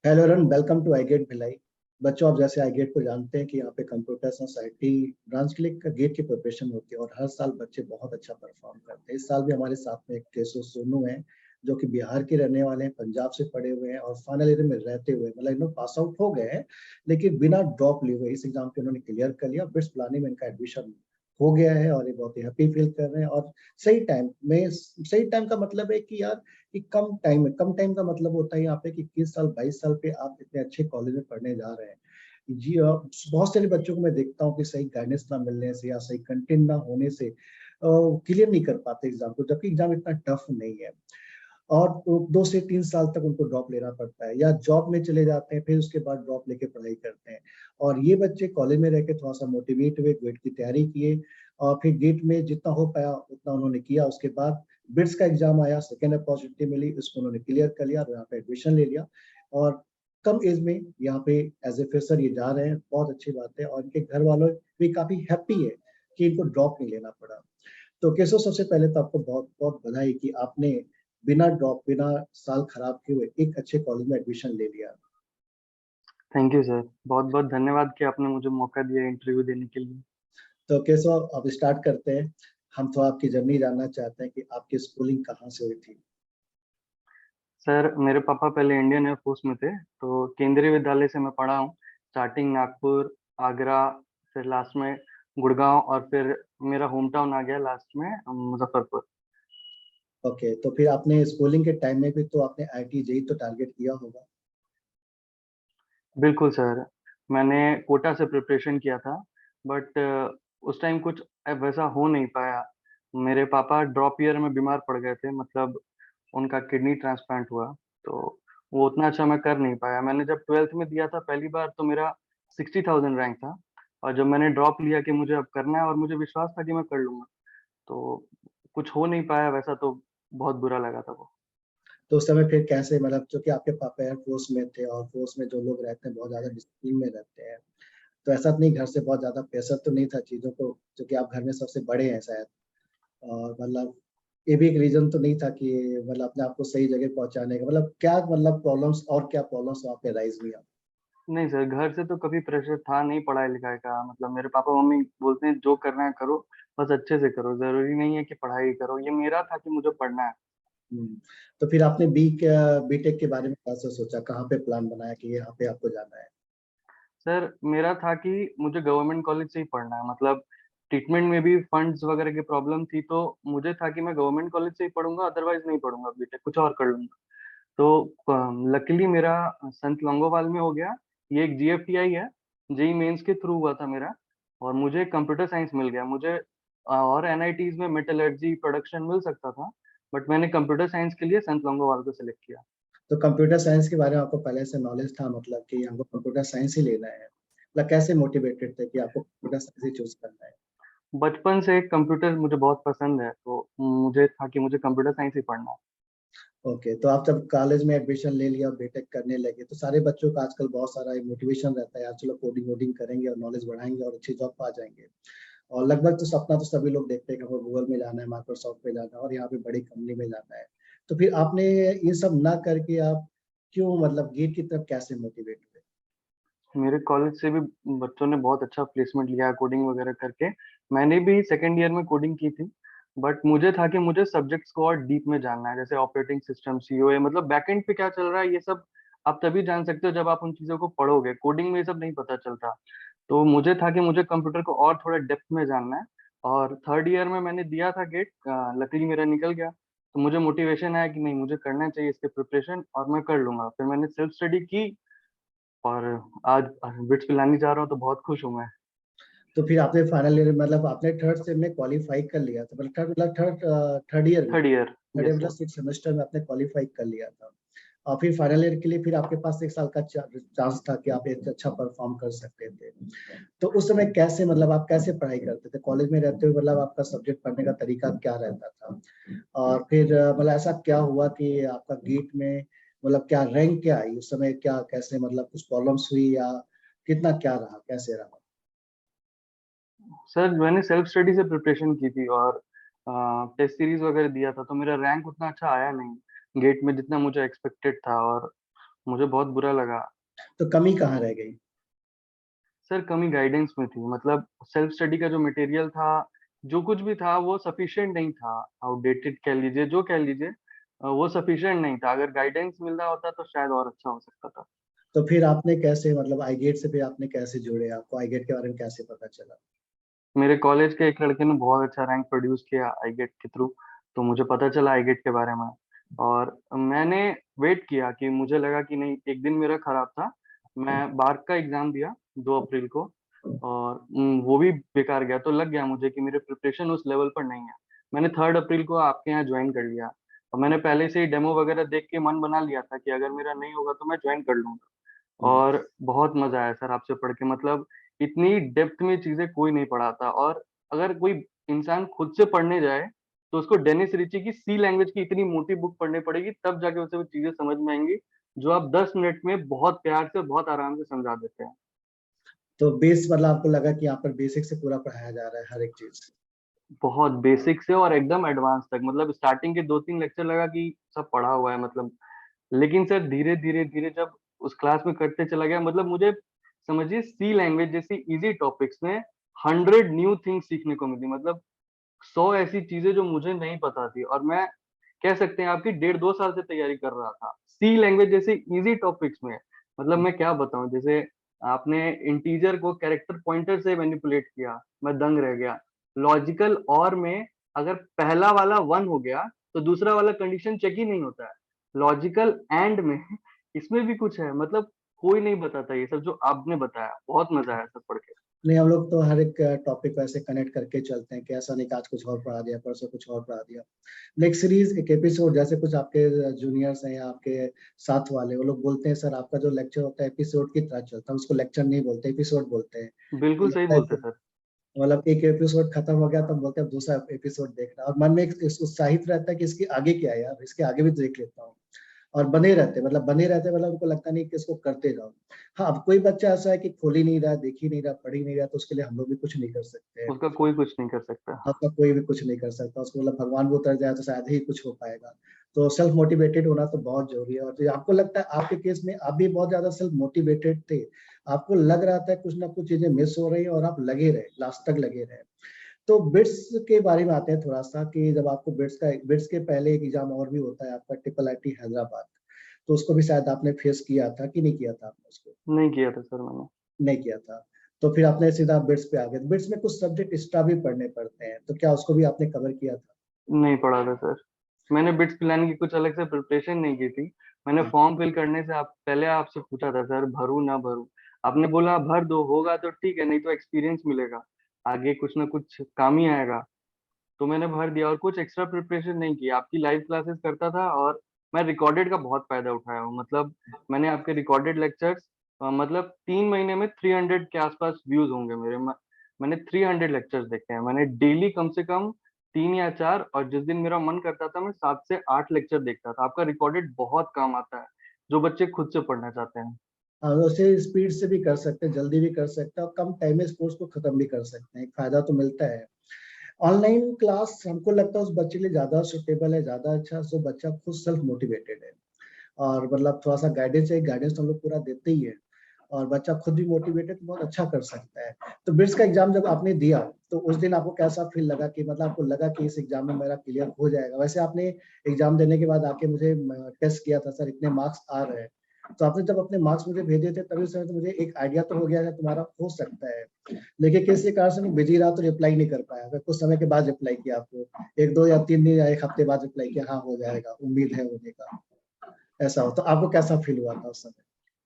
Hello रन, welcome to iGate Bhilai. बच्चों, आप जैसे आईगेट को जानते हैं कि यहाँ पे कंप्यूटर साइंस आईटी ब्रांच के लिए गेट की प्रिपरेशन होती है और हर साल बच्चे बहुत अच्छा परफॉर्म करते हैं। इस साल भी हमारे साथ में एक केसो सोनू है जो कि बिहार के रहने वाले हैं, पंजाब से पढ़े हुए हैं और फाइनल ईयर में रहते हुए मतलब इन्होंने पास आउट हो गए हैं, लेकिन बिना ड्रॉप लिए हुए इस एग्जाम को इन्होंने क्लियर कर लिया। बिट्स प्लानिंग में इनका एडमिशन हो गया है और ये बहुत ही हैप्पी फील कर रहे हैं। और सही टाइम का मतलब है कि यार कि कम टाइम का मतलब होता है यहाँ पे कि 21 साल 22 साल पे आप इतने अच्छे कॉलेज में पढ़ने जा रहे हैं। जी बहुत सारे बच्चों को मैं देखता हूँ कि सही गाइडेंस ना मिलने से या सही कंटेंट ना होने से क्लियर नहीं कर पाते एग्जाम को, जबकि एग्जाम इतना टफ नहीं है। और 2 से 3 साल तक उनको ड्रॉप लेना पड़ता है या जॉब में चले जाते हैं, फिर उसके बाद ड्रॉप लेके पढ़ाई करते हैं। और ये बच्चे कॉलेज में रह के थोड़ा सा मोटिवेट हुए, गेट की तैयारी किए और फिर गेट में जितना हो पाया उतना उन्होंने किया। उसके बाद बिट्स का एग्जाम आया, सेकेंड अपॉर्चुनिटी मिली, उसको उन्होंने क्लियर कर लिया और यहाँ पे एडमिशन ले लिया। और कम एज में यहाँ पे एज ए फ्रेशर ये जा रहे हैं, बहुत अच्छी बात है। और इनके घर वालों भी काफी हैप्पी है कि इनको ड्रॉप नहीं लेना पड़ा। तो केशव, सबसे पहले तो आपको बहुत बहुत बधाई कि आपने बिना ड्रॉप बिना साल खराब किए हुए एक अच्छे कॉलेज में एडमिशन ले लिया। Thank you sir. बहुत बहुत धन्यवाद कि आपने मुझे मौका दिया इंटरव्यू देने के लिए। तो केशव, अब स्टार्ट करते हैं। हम तो आपकी जर्नी जानना चाहते हैं कि आपकी स्कूलिंग कहाँ से हुई थी। सर, मेरे पापा पहले इंडियन एयरफोर्स में थे, तो केंद्रीय विद्यालय से मैं पढ़ा हूँ। स्टार्टिंग नागपुर, आगरा, फिर लास्ट में गुड़गांव, और फिर मेरा होम टाउन आ गया लास्ट में मुजफ्फरपुर। ओके, तो फिर आपने स्कूलिंग के टाइम में भी तो आपने आईटी जेई तो टारगेट किया होगा। बिल्कुल सर। मैंने कोटा से प्रिपरेशन किया था, बट उस टाइम कुछ वैसा हो नहीं पाया। मेरे पापा ड्रॉप ईयर में बीमार पड़ गए थे, मतलब उनका किडनी ट्रांसप्लांट हुआ, तो वो उतना अच्छा मैं कर नहीं पाया। मैंने जब ट्वेल्थ में दिया था पहली बार, तो मेरा 60,000 रैंक था। और जब मैंने ड्रॉप लिया कि मुझे अब करना है और मुझे विश्वास था कि मैं कर लूंगा, तो कुछ हो नहीं पाया वैसा, तो बहुत बुरा लगा था वो। तो उस समय फिर कैसे, मतलब जो कि आपके पापा एयर फोर्स में थे और फोर्स में जो लोग रहते हैं बहुत ज्यादा डिसिप्लिन में रहते हैं, तो ऐसा तो नहीं घर से बहुत ज्यादा प्रेशर तो नहीं था चीजों को, जो कि आप घर में सबसे बड़े हैं शायद। और मतलब ये भी एक रीजन तो नहीं था कि मतलब अपने आप को सही जगह पहुंचाने का, मतलब क्या मतलब प्रॉब्लम्स और क्या प्रॉब्लम्स वहाँ पे राइज हुई। नहीं सर, घर से तो कभी प्रेशर था नहीं पढ़ाई लिखाई का। मतलब मेरे पापा मम्मी बोलते हैं जो करना है करो, बस अच्छे से करो, जरूरी नहीं है कि पढ़ाई करो। ये मेरा था कि मुझे पढ़ना है। हम्म, तो फिर आपने बीटेक के बारे में कैसे सोचा, कहाँ पे प्लान बनाया कि यहाँ पे आपको जाना है। सर, मेरा था कि मुझे गवर्नमेंट कॉलेज से ही पढ़ना है। मतलब ट्रीटमेंट में भी फंड्स वगैरह की प्रॉब्लम थी, तो मुझे था कि मैं गवर्नमेंट कॉलेज से ही पढ़ूंगा, अदरवाइज नहीं पढ़ूंगा बीटेक, कुछ और कर लूंगा। तो लकीली मेरा संत लौंगोवाल में हो गया। ये एक जीएफटीआई है, जेई मेंस के थ्रू हुआ था मेरा, और मुझे कंप्यूटर साइंस मिल गया। मुझे और एनआईटीज में मेटलर्जी प्रोडक्शन मिल सकता था, बट मैंने कंप्यूटर साइंस के लिए संत लौंगोवाल को सिलेक्ट किया। तो कंप्यूटर साइंस के बारे में आपको पहले से नॉलेज था, मतलब कि हमको कंप्यूटर साइंस ही लेना है, मतलब कैसे मोटिवेटेड थे कि आपको कंप्यूटर साइंस ही चूज करना है। बचपन से कंप्यूटर मुझे बहुत पसंद है, तो मुझे था कि मुझे कंप्यूटर साइंस ही पढ़ना है। ओके, तो आप जब कॉलेज में एडमिशन ले लिया और बीटेक करने लगे, तो सारे बच्चों का आजकल बहुत सारा मोटिवेशन रहता है यार, चलो कोडिंग वोडिंग करेंगे और नॉलेज बढ़ाएंगे और अच्छी जॉब पा जाएंगे। और लगभग तो सपना तो सभी लोग देखते हैं कि हमको गूगल में जाना है, माइक्रोसॉफ्ट में जाना है और यहाँ पे बड़ी कंपनी में जाना है। तो फिर आपने ये सब ना करके आप क्यों मतलब गेट की तरफ कैसे मोटिवेट हुए। मेरे कॉलेज से भी बच्चों ने बहुत अच्छा प्लेसमेंट लिया कोडिंग वगैरह करके। मैंने भी सेकेंड ईयर में कोडिंग की थी, बट मुझे था कि मुझे सब्जेक्ट्स को और डीप में जानना है, जैसे ऑपरेटिंग सिस्टम, सीओए, मतलब बैकएंड पे क्या चल रहा है, ये सब आप तभी जान सकते हो जब आप उन चीजों को पढ़ोगे। कोडिंग में ये सब नहीं पता चलता। तो मुझे था कि मुझे कंप्यूटर को और थोड़ा डेप्थ में जानना है। और थर्ड ईयर में मैंने दिया था गेट, लकीली मेरा निकल गया। तो मुझे मोटिवेशन आया कि नहीं, मुझे करना चाहिए इसके प्रिपरेशन, और मैं कर लूंगा। फिर मैंने सेल्फ स्टडी की, और आज बिट्स पिलानी जा रहा हूँ, तो बहुत खुश हूँ मैं। तो फिर आपने फाइनल ईयर मतलब आपने थर्ड सेम में क्वालिफाई कर लिया था, मतलब थर्ड ईयर में, third year. Third year yes मतलब सर। 6 सेमेस्टर में आपने क्वालिफाई कर लिया था। और फिर फाइनल ईयर के लिए फिर आपके पास एक साल का चांस था कि आप एक अच्छा परफॉर्म कर सकते थे। तो उस समय कैसे, मतलब आप कैसे पढ़ाई करते थे कॉलेज में रहते हुए, मतलब आपका सब्जेक्ट पढ़ने का तरीका क्या रहता था। और फिर मतलब ऐसा क्या हुआ कि आपका गेट में मतलब क्या रैंक क्या आई उस समय, क्या कैसे मतलब कुछ प्रॉब्लम्स हुई या कितना क्या रहा, कैसे रहा। सर, मैंने सेल्फ स्टडी से प्रिपरेशन की थी, और टेस्ट सीरीज वगैरह दिया था, तो मेरा रैंक उतना अच्छा आया नहीं गेट में जितना मुझे एक्सपेक्टेड था। और मुझे बहुत बुरा लगा। तो कमी कहाँ रह गई? सर कमी गाइडेंस में थी, मतलब सेल्फ स्टडी का जो मटेरियल था, जो कुछ भी था वो सफिशिएंट नहीं था। आउटडेटेड कह लीजिए, जो कह लीजिए, वो सफिशिएंट नहीं था। अगर गाइडेंस मिल रहा होता तो शायद और अच्छा हो सकता था। तो फिर आपने कैसे, मतलब आईगेट से फिर आपने कैसे जुड़े, आपको आईगेट के बारे में कैसे पता चला? मेरे कॉलेज के एक लड़के ने बहुत अच्छा रैंक प्रोड्यूस किया आईगेट के थ्रू, तो मुझे पता चला आईगेट के बारे में। और मैंने वेट किया कि मुझे लगा कि नहीं, एक दिन मेरा खराब था। मैं बार्क का एग्जाम दिया 2 अप्रैल को, और वो भी बेकार गया, तो लग गया मुझे कि मेरे प्रिपरेशन उस लेवल पर नहीं है। मैंने 3 अप्रैल को आपके यहाँ ज्वाइन कर लिया, और मैंने पहले से ही डेमो वगैरह देख के मन बना लिया था कि अगर मेरा नहीं होगा तो मैं ज्वाइन कर लूंगा। हम्म। और बहुत मजा आया सर आपसे पढ़ के, मतलब इतनी डेप्थ में चीजें कोई नहीं पढ़ाता। और अगर कोई इंसान खुद से पढ़ने जाए तो उसको डेनिस रिची की सी लैंग्वेज की इतनी मोटी बुक पढ़नी पड़ेगी, तब जाके उसे वो चीजें समझ में आएंगी, जो आप 10 मिनट में बहुत प्यार से बहुत आराम से समझा देते हैं। तो बेस मतलब आपको लगा कि यहाँ पर बेसिक से पूरा पढ़ाया जा रहा है हर एक चीज? बहुत बेसिक से और एकदम एडवांस तक, मतलब स्टार्टिंग के 2-3 लेक्चर लगा कि सब पढ़ा हुआ है, मतलब। लेकिन सर धीरे धीरे धीरे जब उस क्लास में करते चला गया, मतलब मुझे समझिए सी लैंग्वेज जैसी इजी टॉपिक्स में 100 न्यू थिंग्स सीखने को मिली। मतलब 100 ऐसी चीजें जो मुझे नहीं पता थी, और मैं कह सकते हैं आपकी 1.5-2 साल से तैयारी कर रहा था सी लैंग्वेज जैसे इजी टॉपिक्स में। मतलब मैं क्या बताऊं, जैसे आपने इंटीजर को कैरेक्टर पॉइंटर से मैनिपुलेट किया, मैं दंग रह गया। लॉजिकल और में अगर पहला वाला 1 हो गया तो दूसरा वाला कंडीशन चेक ही नहीं होता है। लॉजिकल एंड में इसमें भी कुछ है, मतलब कोई नहीं बताता ये सब जो आपने बताया। बहुत मजा आया सब पढ़ के। नहीं, हम लोग तो हर एक टॉपिक को ऐसे कनेक्ट करके चलते हैं कि ऐसा नहीं कि आज कुछ और पढ़ा दिया, परसों कुछ और पढ़ा दिया। एक सीरीज, एक एपिसोड, जैसे कुछ आपके जूनियर्स हैं या आपके साथ वाले, वो लोग बोलते हैं सर आपका जो लेक्चर होता है एपिसोड की तरह चलता है, उसको लेक्चर नहीं बोलते, एपिसोड बोलते हैं। बिल्कुल सही लगता है बोलते कि सर। मतलब एक एपिसोड खत्म हो गया तो हम बोलते हैं अब दूसरा एपिसोड देखना, और मन में एक उत्साहित रहता है कि इसके आगे क्या है यार, इसके आगे भी देख लेता हूँ। और बने रहते मतलब उनको लगता नहीं कि इसको करते जाओ। हाँ, अब कोई बच्चा ऐसा है कि खोल ही नहीं रहा, देख ही नहीं रहा, पढ़ ही नहीं रहा, तो उसके लिए हम लोग भी कुछ नहीं कर सकते हैं। उसका कोई कुछ नहीं कर सकता। आपका कोई भी कुछ नहीं कर सकता, उसको मतलब भगवान भी उतर जाए तो शायद ही कुछ हो पाएगा। तो सेल्फ मोटिवेटेड होना तो बहुत जरूरी है। और जो आपको लगता है आपके केस में आप भी बहुत ज्यादा सेल्फ मोटिवेटेड थे, आपको लग रहा था कुछ ना कुछ चीजें मिस हो रही है और आप लगे रहे, लास्ट तक लगे रहे। तो बिट्स के बारे में आते हैं थोड़ा सा, कि जब आपको बिट्स के पहले एक एग्जाम और भी होता है आपका, ट्रिपल आईटी हैदराबाद, तो उसको भी शायद आपने फेस किया था कि नहीं किया था आपने उसको? नहीं किया था सर मैंने। नहीं किया था। तो फिर आपने सीधा बिट्स पे आ गए। बिट्स में कुछ सब्जेक्ट एक्स्ट्रा भी पढ़ने पड़ते हैं, तो क्या उसको भी आपने कवर किया था? नहीं पढ़ा था सर। मैंने बिट्स प्लान की कुछ अलग से प्रिपरेशन नहीं की थी। मैंने हाँ। फॉर्म फिल करने से आप पहले आपसे पूछा था सर, भरूं ना भरूं। आपने बोला भर दो, होगा तो ठीक है, नहीं तो एक्सपीरियंस मिलेगा, आगे कुछ ना कुछ काम ही आएगा। तो मैंने भर दिया, और कुछ एक्स्ट्रा प्रिपरेशन नहीं की। आपकी लाइव क्लासेस करता था, और मैं रिकॉर्डेड का बहुत फायदा उठाया हूँ। मतलब मैंने आपके रिकॉर्डेड लेक्चर्स, मतलब 3 महीने में 300 के आसपास व्यूज होंगे मेरे। मैंने 300 लेक्चर्स देखे हैं। मैंने डेली कम से कम 3 या 4, और जिस दिन मेरा मन करता था मैं 7 से 8 लेक्चर देखता था। आपका रिकॉर्डेड बहुत काम आता है जो बच्चे खुद से पढ़ना चाहते हैं। हाँ, उसे स्पीड से भी कर सकते हैं, जल्दी भी कर सकते हैं, और कम टाइम में इस कोर्स को खत्म भी कर सकते हैं, एक फायदा तो मिलता है। ऑनलाइन क्लास हमको लगता है उस बच्चे के लिए ज्यादा सुटेबल है, ज्यादा अच्छा, जो बच्चा खुद सेल्फ मोटिवेटेड है, और मतलब थोड़ा सा गाइडेंस चाहिए, गाइडेंस तो हम लोग पूरा देते ही है, और बच्चा खुद भी मोटिवेटेड तो बहुत अच्छा कर सकता है। तो बिट्स का एग्जाम जब आपने दिया, तो उस दिन आपको कैसा फील लगा, कि मतलब आपको लगा कि इस एग्जाम में मेरा क्लियर हो जाएगा? वैसे आपने एग्जाम देने के बाद आके मुझे टेस्ट किया था, सर इतने मार्क्स आ रहे हैं, तो आपने जब अपने मार्क्स मुझे भेजे थे तभी उस समय तो मुझे एक आइडिया तो हो गया कि तुम्हारा हो सकता है। लेकिन किसी कारण से मैं बिजी रहा तो रिप्लाई नहीं कर पाया, फिर कुछ समय के बाद रिप्लाई किया आपको, 1 2 या 3 दिन या एक हफ्ते बाद रिप्लाई किया, हाँ हो जाएगा, उम्मीद है होने का। ऐसा हो तो आपको कैसा फील हुआ था उस समय?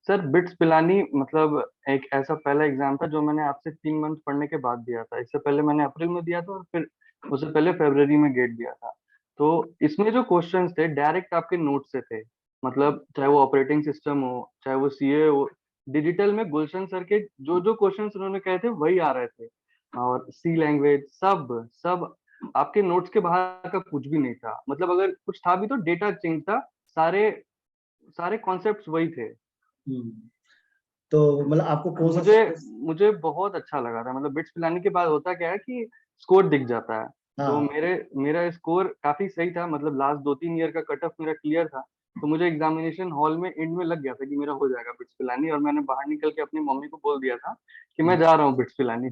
सर बिट्स पिलानी मतलब एक ऐसा पहला एग्जाम था जो मैंने आपसे 3 मंथ पढ़ने के बाद दिया था। इससे पहले मैंने अप्रैल में दिया था, और फिर उससे पहले फरवरी में गेट दिया था। तो इसमें जो क्वेश्चंस थे डायरेक्ट आपके नोट से थे। मतलब चाहे वो ऑपरेटिंग सिस्टम हो, चाहे वो सीए हो, डिजिटल में गुलशन सर के जो जो क्वेश्चंस उन्होंने कहे थे वही आ रहे थे। और सी लैंग्वेज सब सब आपके नोट्स के बाहर का कुछ भी नहीं था। मतलब अगर कुछ था भी तो डेटा चेंज था, सारे सारे कॉन्सेप्ट्स वही थे। हम्म। तो मतलब आपको कौन सा मुझे सब्जेक्ट? मुझे बहुत अच्छा लगा था। मतलब बिट्स पिलाने के बाद होता क्या है कि स्कोर दिख जाता है। तो हाँ। मेरा स्कोर काफी सही था, मतलब लास्ट 2-3 ईयर का कट ऑफ मेरा क्लियर था। तो मुझे एग्जामिनेशन हॉल में एंड में लग गया था कि मेरा हो जाएगा बिट्स पिलानी, और मैंने बाहर निकल के अपनी मम्मी को बोल दिया था कि मैं जा रहा हूँ बिट्स पिलानी।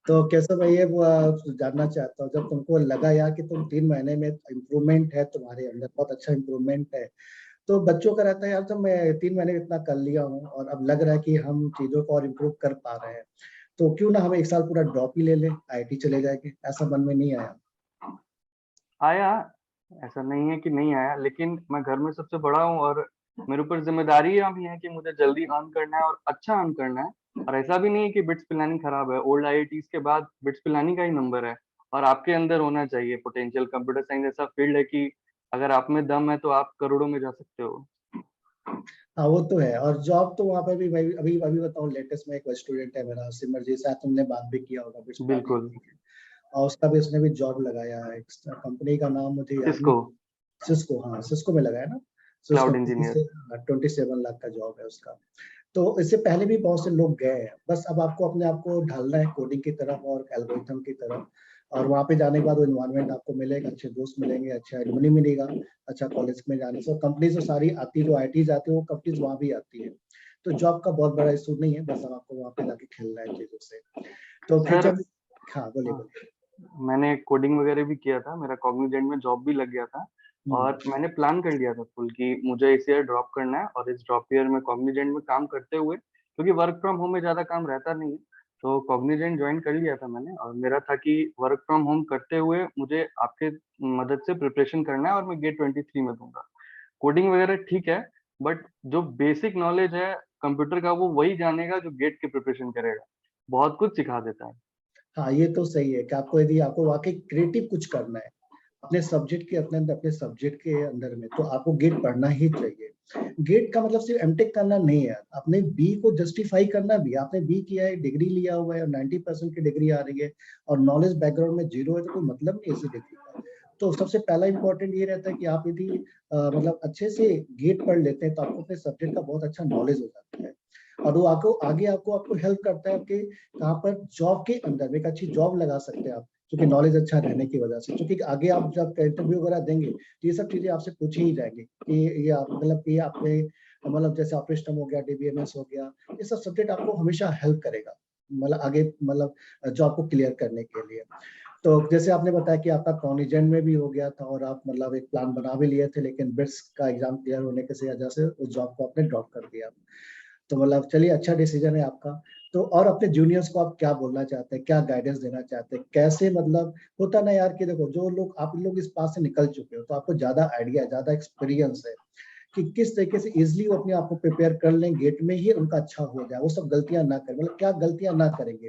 तो कैसे भाई, ये वो जानना चाहता हूँ, जब तुमको लगा यार कि तुम 3 महीने में इम्प्रूवमेंट है तुम्हारे अंदर, बहुत अच्छा इम्प्रूवमेंट है, तो बच्चों का रहता है यार जब मैं 3 महीने में इतना कर लिया हूँ और अब लग रहा है कि हम चीजों को और इम्प्रूव कर पा रहे हैं, तो क्यों ना हम 1 साल पूरा ड्रॉप ही ले लें, आईआईटी चले जाएंगे, ऐसा मन में नहीं आया? आया, ऐसा नहीं है कि नहीं आया, लेकिन मैं घर में सबसे बड़ा हूँ और मेरे ऊपर जिम्मेदारियां भी हैं कि मुझे जल्दी अर्न करना है और अच्छा अर्न करना है। और ऐसा भी नहीं है कि बिट्स पिलानी खराब है, ओल्ड आईआईटीज के बाद बिट्स पिलानी का ही नंबर है। और आपके अंदर होना चाहिए पोटेंशियल, कंप्यूटर साइंस ऐसा फील्ड है कि अगर आप में दम है तो आप करोड़ों में जा सकते हो। हाँ वो तो है, और जॉब तो वहाँ पे भी भाई, अभी अभी बताऊँ, लेटेस्ट में एक स्टूडेंट है मेरा सिमर जी, शायद तुमने बात भी किया होगा बिट्स प्लानिंग बिल्कुल। की, और उसका भी, उसने भी जॉब लगाया है, कंपनी का नाम मुझे याद नहीं। सिस्को। सिस्को, हाँ सिस्को में लगाया ना। Cisco cloud engineer. 27 लाख का जॉब है उसका। तो इससे पहले भी बहुत से लोग गए हैं, बस अब आपको अपने आप को ढालना है कोडिंग की तरफ और एल्गोरिथम की तरफ, और वहाँ पे जाने के बाद वो इन्वायरमेंट आपको मिलेगा, अच्छे दोस्त मिलेंगे, अच्छा एडमिनी मिलेगा, अच्छा कॉलेज में जाने से कंपनी जो सारी आती है, जो आईटी आती है वो कंपनीज वहाँ भी आती है, तो जॉब का बहुत बड़ा इशू नहीं है, बस अब आपको वहाँ पे जाके खेलना है चीजों से। तो सर, फ्यूचर में, हाँ बोलिए हाँ, बोलिए। मैंने कोडिंग वगैरह भी किया था, मेरा कॉग्निजेंट में जॉब भी लग गया था। हम्म। और मैंने प्लान कर लिया था फुल कि मुझे इस ईयर ड्रॉप करना है, और इस ड्रॉप ईयर में कॉग्निजेंट में काम करते हुए, क्योंकि वर्क फ्रॉम होम में ज्यादा काम रहता नहीं है, तो कॉग्निजेंट ज्वाइन कर लिया था मैंने। और मेरा था कि वर्क फ्रॉम होम करते हुए मुझे आपके मदद से प्रिपरेशन करना है और मैं गेट 23 में दूंगा। कोडिंग वगैरह ठीक है, बट जो बेसिक नॉलेज है कंप्यूटर का वो वही जानेगा जो गेट की प्रिपरेशन करेगा। बहुत कुछ सिखा देता है। हाँ ये तो सही है कि आपको, यदि आपको वाकई क्रिएटिव कुछ करना है अपने सब्जेक्ट के अपने अंदर, अपने सब्जेक्ट के अंदर में, तो आपको गेट पढ़ना ही चाहिए। गेट का मतलब सिर्फ एमटेक करना नहीं है, अपने बी को जस्टिफाई करना भी। आपने बी किया है, डिग्री लिया हुआ है और 90% की डिग्री आ रही है, और नॉलेज बैकग्राउंड में जीरो है, तो कोई मतलब नहीं ऐसी डिग्री का। तो सबसे पहला इंपॉर्टेंट ये रहता है कि आप यदि मतलब अच्छे से गेट पढ़ लेते हैं, तो आपको अपने सब्जेक्ट का बहुत अच्छा नॉलेज हो जाता है, और वो आपको आगे आपको हेल्प करता है कि कहाँ पर जॉब के अंदर में एक अच्छी जॉब लगा सकते हैं आप, क्योंकि नॉलेज अच्छा रहने की वजह से, क्योंकि आगे आप जब इंटरव्यू वगैरह देंगे तो ये सब चीजें आपसे पूछी ही जाएंगी कि ये आप मतलब कि आपने मतलब जैसे ऑपरेशन हो गया, डीबीएमएस हो गया, ये सब सब्जेक्ट आपको हमेशा हेल्प करेगा, मतलब आगे मतलब जॉब को क्लियर करने के लिए। तो जैसे आपने बताया कि आपका कॉग्निजेंट में भी हो गया था और आप मतलब एक प्लान बना भी लिए थे, लेकिन बिट्स का एग्जाम क्लियर होने की वजह से उस जॉब को आपने ड्रॉप कर दिया। तो मतलब चलिए, अच्छा डिसीजन है आपका। तो और अपने जूनियर्स को आप क्या बोलना चाहते हैं, क्या गाइडेंस देना चाहते हैं, कैसे मतलब होता ना यार कि देखो, जो लोग आप लोग इस पास से निकल चुके हो तो आपको ज्यादा आइडिया, ज्यादा एक्सपीरियंस है कि किस तरीके से इजिली वो अपने आप को प्रिपेयर कर लें, गेट में ही उनका अच्छा हो जाए, वो सब गलतियां ना करें, मतलब क्या गलतियां ना करेंगे?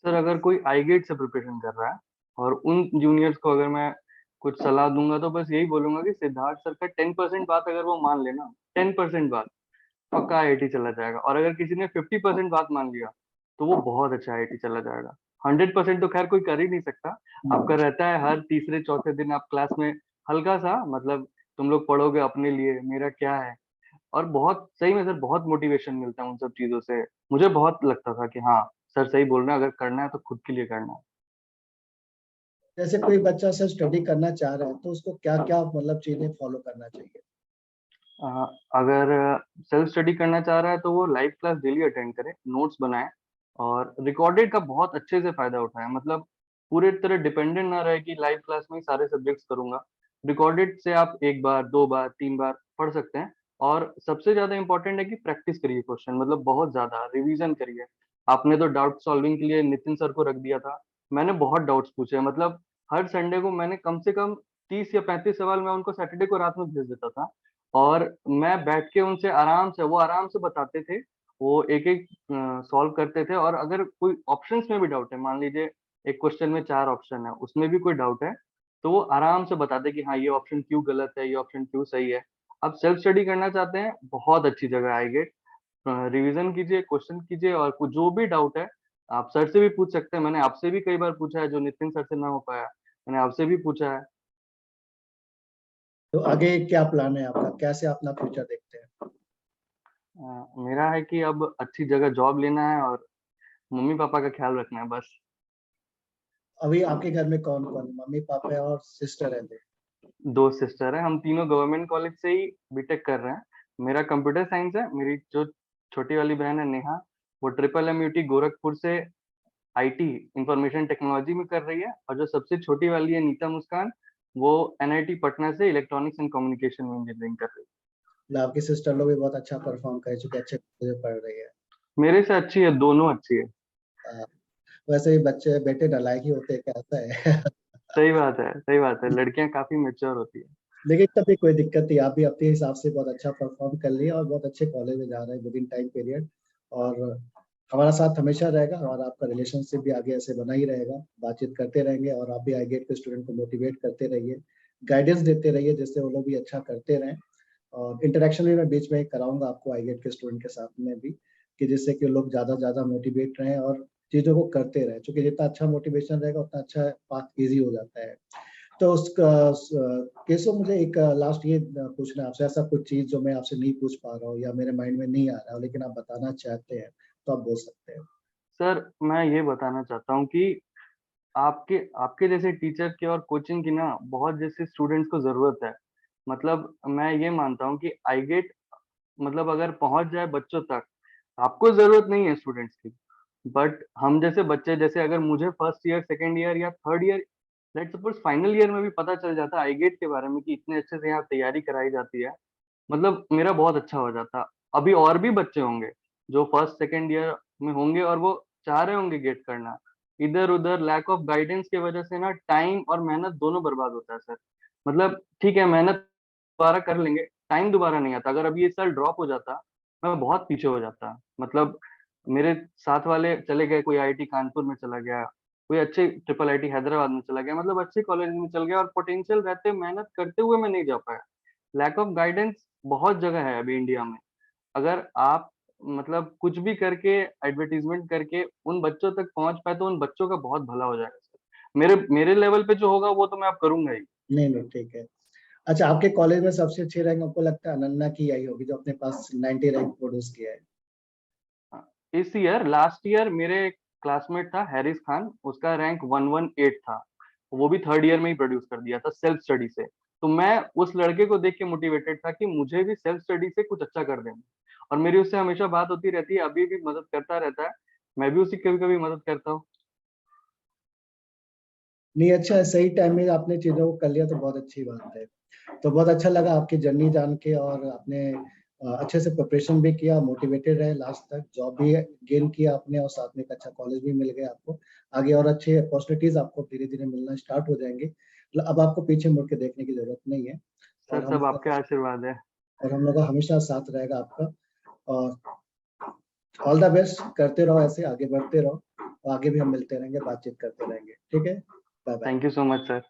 सर, अगर कोई आई गेट से प्रिपरेशन कर रहा है और उन जूनियर्स को अगर मैं कुछ सलाह दूंगा तो बस यही बोलूंगा कि सिद्धार्थ सर का 10% बात अगर वो मान लेना, 10% बात, पक्का आईआईटी चला जाएगा। और अगर किसी ने 50% बात मान लिया तो वो बहुत अच्छा आईआईटी चला जाएगा। 100% तो खैर कोई कर ही नहीं सकता। आपका रहता है हर तीसरे चौथे दिन आप क्लास में हल्का सा, मतलब तुम लोग पढ़ोगे अपने लिए, मेरा क्या है। और बहुत सही में सर, बहुत मोटिवेशन मिलता है उन सब चीजों से। मुझे बहुत लगता था कि हाँ, सर सही बोल रहे हैं, अगर करना है तो खुद के लिए करना है। जैसे कोई बच्चा से स्टडी करना चाह रहा है तो उसको क्या क्या मतलब चीजें फॉलो करना चाहिए? अ, अगर सेल्फ स्टडी करना चाह रहा है तो वो लाइव क्लास डेली अटेंड करे, नोट्स बनाए, और रिकॉर्डेड का बहुत अच्छे से फायदा उठाए। मतलब पूरे तरह डिपेंडेंट ना रहे कि लाइव क्लास में ही सारे सब्जेक्ट्स करूंगा। रिकॉर्डेड से आप एक बार, दो बार, तीन बार पढ़ सकते हैं। और सबसे ज्यादा इंपॉर्टेंट है कि प्रैक्टिस करिए क्वेश्चन, मतलब बहुत ज्यादा रिवीजन करिए। आपने तो डाउट सॉल्विंग के लिए नितिन सर को रख दिया था, मैंने बहुत डाउट्स पूछे। मतलब हर संडे को मैंने कम से कम 30 या 35 सवाल मैं उनको सैटरडे को रात में भेज देता था, और मैं बैठ के उनसे आराम से, वो आराम से बताते थे, वो एक एक सॉल्व करते थे। और अगर कोई ऑप्शंस में भी डाउट है, मान लीजिए एक क्वेश्चन में 4 ऑप्शन है, उसमें भी कोई डाउट है, तो वो आराम से बताते कि हाँ ये ऑप्शन क्यों गलत है, ये ऑप्शन क्यों सही है। आप सेल्फ स्टडी करना चाहते हैं, बहुत अच्छी जगह आई गेट। रिवीजन कीजिए, क्वेश्चन कीजिए, और जो भी डाउट है आप सर से भी पूछ सकते हैं। मैंने आपसे भी कई बार पूछा है, जो नितिन सर से ना हो पाया, मैंने आपसे भी पूछा है। तो आगे क्या प्लान है आपका, कैसे अपना फ्यूचर देखते हैं? मेरा है कि अब अच्छी जगह जॉब लेना है और मम्मी पापा का ख्याल रखना है बस। अभी आपके घर में कौन कौन है? मम्मी पापा और सिस्टर है दो? दो सिस्टर है, हम तीनों गवर्नमेंट कॉलेज से ही बीटेक कर रहे हैं। मेरा कंप्यूटर साइंस है, मेरी जो छोटी वाली बहन है नेहा, वो MMUT गोरखपुर से आईटी इंफॉर्मेशन टेक्नोलॉजी में कर रही है, और जो सबसे छोटी वाली है नीता मुस्कान, वो NIT पटना से इलेक्ट्रॉनिक्स एंड कम्युनिकेशन में इंजीनियरिंग कर रही है। मतलब आपकी सिस्टर लोग भी बहुत अच्छा परफॉर्म कर चुके, अच्छे कॉलेज में पढ़ रही है। मेरे से अच्छी है, दोनों अच्छी है। आ, वैसे ही बच्चे बेटे नालायक ही होते हैं, क्या ऐसा है? सही बात है, सही बात है, लड़कियां काफी मेच्योर होती है। लेकिन तब भी कोई दिक्कत नहीं, आप भी अपने हिसाब से बहुत अच्छा परफॉर्म कर लिए और बहुत अच्छे कॉलेज में जा रहे हैं विद इन टाइम पीरियड। और हमारा साथ हमेशा रहेगा और आपका रिलेशनशिप भी आगे ऐसे बना ही रहेगा, बातचीत करते रहेंगे और आप भी आई गेट के स्टूडेंट को मोटिवेट करते रहिए, गाइडेंस देते रहिए जिससे वो लोग भी अच्छा करते रहें। और इंटरेक्शन भी मैं बीच में कराऊंगा आपको आई गेट के स्टूडेंट के साथ में भी, कि जिससे कि लोग ज़्यादा से ज़्यादा मोटिवेट रहें और चीज़ों को करते रहें, क्योंकि जितना अच्छा मोटिवेशन रहेगा उतना अच्छा पाथ ईजी हो जाता है। तो उसका केसो मुझे एक लास्ट ये पूछना है आपसे, ऐसा कुछ चीज जो मैं आपसे नहीं पूछ पा रहा हूँ या मेरे माइंड में नहीं आ रहा है लेकिन आप बताना चाहते हैं, तो आप बोल सकते हैं। सर, मैं ये बताना चाहता हूँ कि आपके आपके जैसे टीचर की और कोचिंग की ना बहुत जैसे स्टूडेंट्स को जरूरत है। मतलब मैं ये मानता हूँ कि आई गेट मतलब अगर पहुंच जाए बच्चों तक, आपको जरूरत नहीं है स्टूडेंट्स की, बट हम जैसे बच्चे, जैसे अगर मुझे फर्स्ट ईयर, सेकेंड ईयर या third year, let suppose final year में भी पता चल जाता आई गेट के बारे में कि इतने अच्छे से यहाँ तैयारी कराई जाती है, मतलब मेरा बहुत अच्छा हो जाता। अभी और भी बच्चे होंगे जो फर्स्ट सेकेंड ईयर में होंगे और वो चाह रहे होंगे गेट करना, इधर उधर लैक ऑफ गाइडेंस की वजह से ना टाइम और मेहनत दोनों बर्बाद होता है सर। मतलब ठीक है, मेहनत दोबारा कर लेंगे, टाइम दोबारा नहीं आता। अगर अभी इस साल ड्रॉप हो जाता, मैं बहुत पीछे हो जाता। मतलब मेरे साथ वाले चले गए, कोई IIT कानपुर में चला गया, कोई अच्छे IIIT हैदराबाद में चला गया, मतलब अच्छे कॉलेज में चल गया, और पोटेंशियल रहते मेहनत करते हुए मैं नहीं जा पाया। लैक ऑफ गाइडेंस बहुत जगह है अभी इंडिया में। अगर आप मतलब कुछ भी करके, एडवर्टीजमेंट करके उन बच्चों तक पहुंच पाए, तो उन बच्चों का बहुत भला हो जाएगा सर। मेरे मेरे लेवल पे जो होगा वो तो मैं आप करूंगा ही। नहीं नहीं, ठीक है। अच्छा, आपके कॉलेज में सबसे अच्छी रैंक हमको लगता है अनन्या की आई होगी, जो अपने पास 90 रैंक प्रोड्यूस किया है। इस ईयर, लास्ट ईयर मेरे क्लासमेट था हैरिस खान, उसका रैंक 118 था। वो भी थर्ड ईयर में ही प्रोड्यूस कर दिया था सेल्फ स्टडी से। तो मैं उस लड़के को देख के मोटिवेटेड था कि मुझे भी सेल्फ स्टडी से कुछ अच्छा कर देना। और मेरी उससे हमेशा बात होती रहती है, अभी भी मदद करता रहता है। मैं भी उसकी कभी कभी मदद करता हूँ। नहीं, अच्छा है, सही टाइम में आपने चीजों को कर लिया तो बहुत अच्छी बात है। तो बहुत अच्छा लगा आपकी जर्नी जान के, और आपने अच्छे से प्रिपरेशन भी किया, मोटिवेटेड रहे लास्ट तक, जॉब भी गेन किया आपने और साथ में एक अच्छा कॉलेज भी मिल गया आपको। आगे और अच्छे अपॉर्चुनिटीज आपको धीरे धीरे मिलना स्टार्ट हो जाएंगे, मतलब अब आपको पीछे मुड़ के देखने की जरूरत नहीं है। सर, और हम सब लोग आपके का आशीर्वाद है। और हम लोग का हमेशा साथ रहेगा आपका। और ऑल द बेस्ट, करते रहो ऐसे, आगे बढ़ते रहो, और आगे भी हम मिलते रहेंगे, बातचीत करते रहेंगे। ठीक है, bye bye. Thank you so much sir.